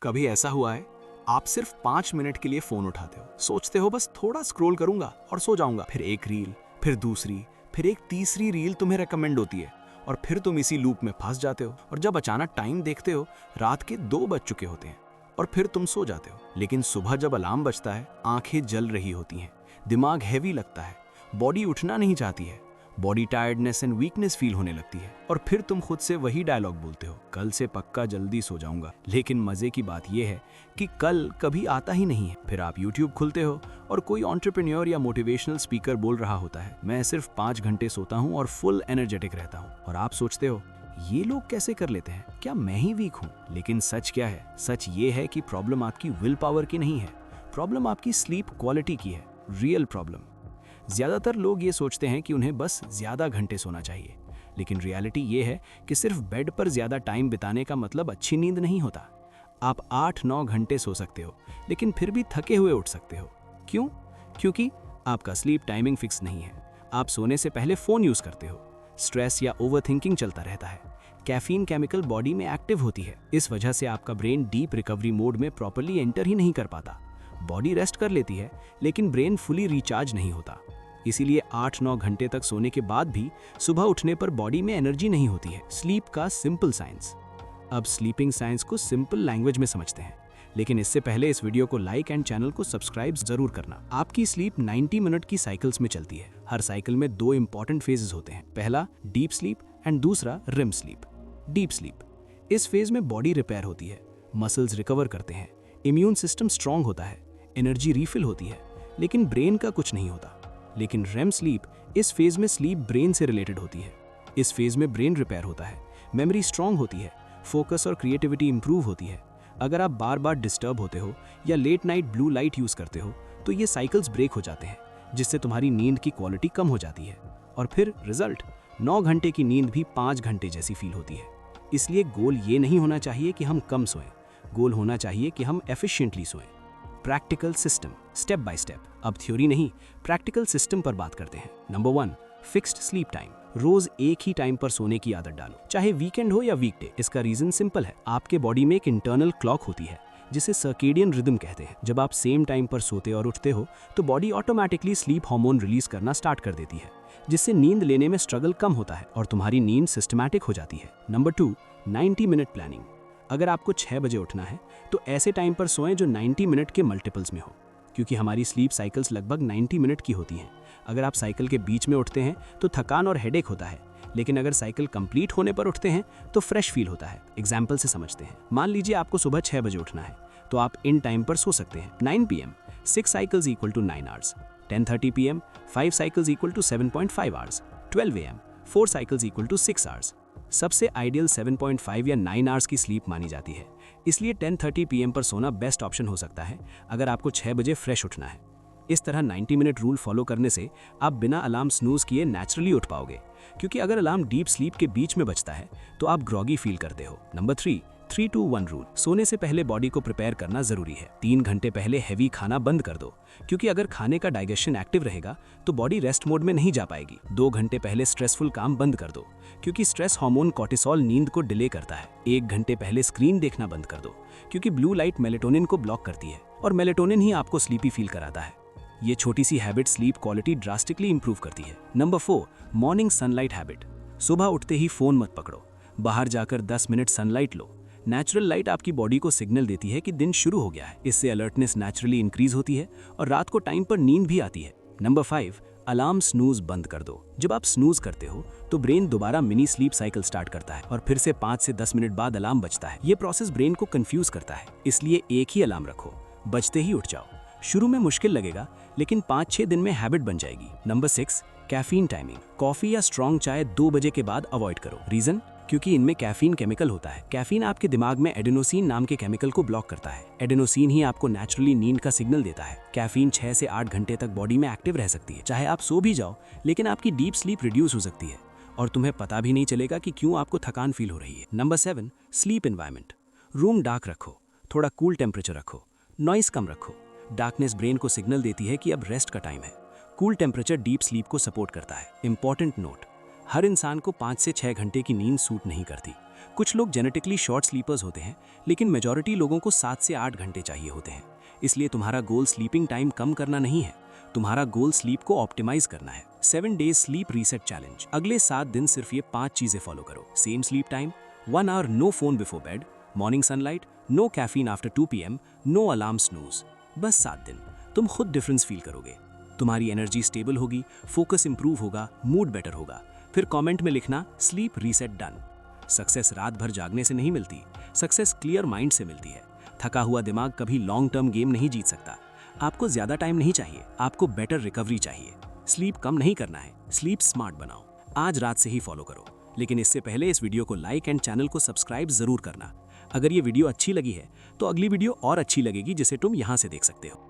कभी ऐसा हुआ है आप सिर्फ 5 मिनट के लिए फोन उठाते हो, सोचते हो बस थोड़ा स्क्रॉल करूंगा और सो जाऊंगा, फिर एक रील, फिर दूसरी, फिर एक तीसरी रील तुम्हें रेकमेंड होती है और फिर तुम इसी लूप में फंस जाते हो और जब अचानक टाइम देखते हो रात के 2 बज चुके होते हैं और फिर तुम सो जाते हो। लेकिन सुबह जब अलार्म बजता है आंखें जल रही होती हैं, दिमाग हैवी लगता है, बॉडी उठना नहीं चाहती है, body tiredness and weakness feel होने लगती है और फिर तुम खुद से वही डायलॉग बोलते हो, कल से पक्का जल्दी सो जाऊंगा। लेकिन मजे की बात यह है कि कल कभी आता ही नहीं है। फिर आप YouTube खुलते हो और कोई एंटरप्रेन्योर या मोटिवेशनल स्पीकर बोल रहा होता है, मैं सिर्फ 5 घंटे सोता हूँ और फुल एनर्जेटिक रहता हूँ, और आप सोचते हो ये लोग कैसे कर लेते हैं, क्या मैं ही वीक हूँ? लेकिन सच क्या है? सच ये है कि प्रॉब्लम आपकी विल पावर की नहीं है, प्रॉब्लम आपकी स्लीप क्वालिटी की है, रियल प्रॉब्लम। ज्यादातर लोग ये सोचते हैं कि उन्हें बस ज्यादा घंटे सोना चाहिए, लेकिन रियलिटी ये है कि सिर्फ बेड पर ज्यादा टाइम बिताने का मतलब अच्छी नींद नहीं होता। आप 8-9 घंटे सो सकते हो लेकिन फिर भी थके हुए उठ सकते हो। क्यों? क्योंकि आपका स्लीप टाइमिंग फिक्स नहीं है। आप सोने से पहले फोन यूज करते हो, स्ट्रेस या ओवरथिंकिंग चलता रहता है, कैफीन केमिकल बॉडी में एक्टिव होती है, इस वजह से आपका ब्रेन डीप रिकवरी मोड में प्रॉपर्ली एंटर ही नहीं कर पाता। बॉडी रेस्ट कर लेती है लेकिन ब्रेन फुली रिचार्ज नहीं होता। इसीलिए 8-9 घंटे तक सोने के बाद भी सुबह उठने पर बॉडी में एनर्जी नहीं होती है। स्लीप का सिंपल साइंस। अब स्लीपिंग साइंस को सिंपल लैंग्वेज में समझते हैं, लेकिन इससे पहले इस वीडियो को लाइक एंड चैनल को सब्सक्राइब जरूर करना। आपकी स्लीप 90 मिनट की साइकिल्स में चलती है। हर साइकिल में 2 इंपॉर्टेंट फेजेस होते हैं, पहला डीप स्लीप एंड दूसरा रिम स्लीप। डीप स्लीप, इस फेज में बॉडी रिपेयर होती है, मसल्स रिकवर करते हैं, इम्यून सिस्टम स्ट्रांग होता है, एनर्जी रिफिल होती है, लेकिन ब्रेन का कुछ नहीं होता। लेकिन रेम स्लीप, इस फेज में स्लीप ब्रेन से रिलेटेड होती है। इस फेज में ब्रेन रिपेयर होता है, मेमोरी स्ट्रांग होती है, फोकस और क्रिएटिविटी इंप्रूव होती है। अगर आप बार बार डिस्टर्ब होते हो या late night blue light use करते हो तो ये साइकिल्स ब्रेक हो जाते हैं, जिससे तुम्हारी नींद की क्वालिटी कम हो जाती है और फिर रिजल्ट 9 घंटे की नींद भी 5 घंटे जैसी फील होती है। इसलिए गोल ये नहीं होना चाहिए कि हम कम सोएं, गोल होना चाहिए कि हम एफिशिएंटली सोएं। Practical system, step by step. अब थ्योरी नहीं, प्रैक्टिकल सिस्टम पर बात करते हैं। Number 1, fixed sleep time. रोज एक ही टाइम पर सोने की आदत डालो, चाहे वीकेंड हो या वीकडे। इसका रीजन सिंपल है, आपके बॉडी में एक इंटरनल क्लॉक होती है जिसे सर्केडियन रिदम कहते हैं। जब आप सेम टाइम पर सोते और उठते हो तो body automatically sleep hormone release करना स्टार्ट कर देती है, जिससे नींद लेने में स्ट्रगल कम होता है और तुम्हारी नींद सिस्टमैटिक हो जाती है। Number 2, 90 minute planning. अगर आपको 6 बजे उठना है तो ऐसे टाइम पर सोएं जो 90 मिनट के मल्टीपल्स में हो, क्योंकि हमारी स्लीप साइकिल्स लगभग 90 मिनट की होती हैं। अगर आप साइकिल के बीच में उठते हैं तो थकान और हेडेक होता है, लेकिन अगर साइकिल कंप्लीट होने पर उठते हैं तो फ्रेश फील होता है। एग्जाम्पल से समझते हैं। मान लीजिए आपको सुबह 6 बजे उठना है तो आप इन टाइम पर सो सकते हैं। 9 PM 6 cycles equal to 9 hours, 10:30 PM 5 cycles equal to 7.5 hours, 12 AM 4 cycles equal to 6 hours. सबसे आइडियल 7.5 या 9 आवर्स की स्लीप मानी जाती है, इसलिए 10:30 PM पर सोना बेस्ट ऑप्शन हो सकता है अगर आपको 6 बजे फ्रेश उठना है। इस तरह 90 मिनट रूल फॉलो करने से आप बिना अलार्म स्नूज किए नेचुरली उठ पाओगे, क्योंकि अगर अलार्म डीप स्लीप के बीच में बजता है तो आप ग्रॉगी फील करते हो। Number 3, 3-2-1 rule. सोने से पहले बॉडी को प्रिपेयर करना जरूरी है। 3 घंटे पहले हैवी खाना बंद कर दो, क्योंकि अगर खाने का डाइजेशन एक्टिव रहेगा तो बॉडी रेस्ट मोड में नहीं जा पाएगी। 2 घंटे पहले स्ट्रेसफुल काम बंद कर दो, क्योंकि स्ट्रेस हार्मोन कॉर्टिसोल नींद को डिले करता है। 1 घंटे पहले स्क्रीन देखना बंद कर दो, क्योंकि ब्लू लाइट मेलेटोनिन को ब्लॉक करती है और मेलेटोनिन ही आपको स्लीपी फील कराता है। ये छोटी सी habit sleep quality drastically improve करती है। Number 4, morning sunlight habit. सुबह उठते ही फोन मत पकड़ो, बाहर जाकर 10 मिनट सनलाइट लो। नेचुरल लाइट आपकी बॉडी को सिग्नल देती है कि दिन शुरू हो गया है। इससे अलर्टनेस नेचुरली इंक्रीज होती है और रात को टाइम पर नींद भी आती है। नंबर 5, अलार्म स्नूज बंद कर दो। जब आप स्नूज करते हो तो ब्रेन दोबारा मिनी स्लीप साइकिल स्टार्ट करता है और फिर से 5 से 10 मिनट बाद अलार्म बजता है। ये प्रोसेस ब्रेन को कंफ्यूज करता है, इसलिए एक ही अलार्म रखो, बजते ही उठ जाओ। शुरू में मुश्किल लगेगा, लेकिन 5-6 दिन में हैबिट बन जाएगी। Number 6, caffeine timing. कॉफी या स्ट्रॉन्ग चाय 2 बजे के बाद अवॉइड करो। रीजन? क्योंकि इनमें कैफीन केमिकल होता है। कैफीन आपके दिमाग में एडेनोसिन नाम के केमिकल को ब्लॉक करता है। एडेनोसिन ही आपको नेचुरली नींद का सिग्नल देता है। कैफीन 6 से 8 घंटे तक बॉडी में एक्टिव रह सकती है। चाहे आप सो भी जाओ, लेकिन आपकी डीप स्लीप रिड्यूस हो सकती है और तुम्हें पता भी नहीं चलेगा कि क्यों आपको थकान फील हो रही है। Number 7, sleep environment. Room dark रखो, थोड़ा कूल टेम्परेचर रखो, नॉइस कम रखो। डार्कनेस ब्रेन को सिग्नल देती है कि अब रेस्ट का टाइम है। कूल टेम्परेचर डीप स्लीप को सपोर्ट करता है। इंपॉर्टेंट नोट, हर इंसान को 5 से 6 घंटे की नींद सूट नहीं करती। कुछ लोग जेनेटिकली शॉर्ट स्लीपर्स होते हैं, लेकिन मेजॉरिटी लोगों को 7 से 8 घंटे चाहिए होते हैं। इसलिए तुम्हारा गोल स्लीपिंग टाइम कम करना नहीं है, तुम्हारा गोल स्लीप को ऑप्टिमाइज करना है। 7 डेज स्लीप रीसेट चैलेंज। अगले 7 दिन सिर्फ ये 5 चीजें फॉलो करो। Same sleep time, 1 hour no phone before bed, morning sunlight, no caffeine after 2 PM, no alarm snooze. बस 7 दिन, तुम खुद डिफरेंस फील करोगे। तुम्हारी एनर्जी स्टेबल होगी, फोकस इंप्रूव होगा, मूड बेटर होगा। फिर कमेंट में लिखना स्लीप रीसेट डन। सक्सेस रात भर जागने से नहीं मिलती, सक्सेस क्लियर माइंड से मिलती है। थका हुआ दिमाग कभी लॉन्ग टर्म गेम नहीं जीत सकता। आपको ज्यादा टाइम नहीं चाहिए, आपको बेटर रिकवरी चाहिए। स्लीप कम नहीं करना है, स्लीप स्मार्ट बनाओ। आज रात से ही फॉलो करो, लेकिन इससे पहले इस वीडियो को लाइक एंड चैनल को सब्सक्राइब जरूर करना। अगर ये वीडियो अच्छी लगी है तो अगली वीडियो और अच्छी लगेगी जिसे तुम यहाँ से देख सकते हो।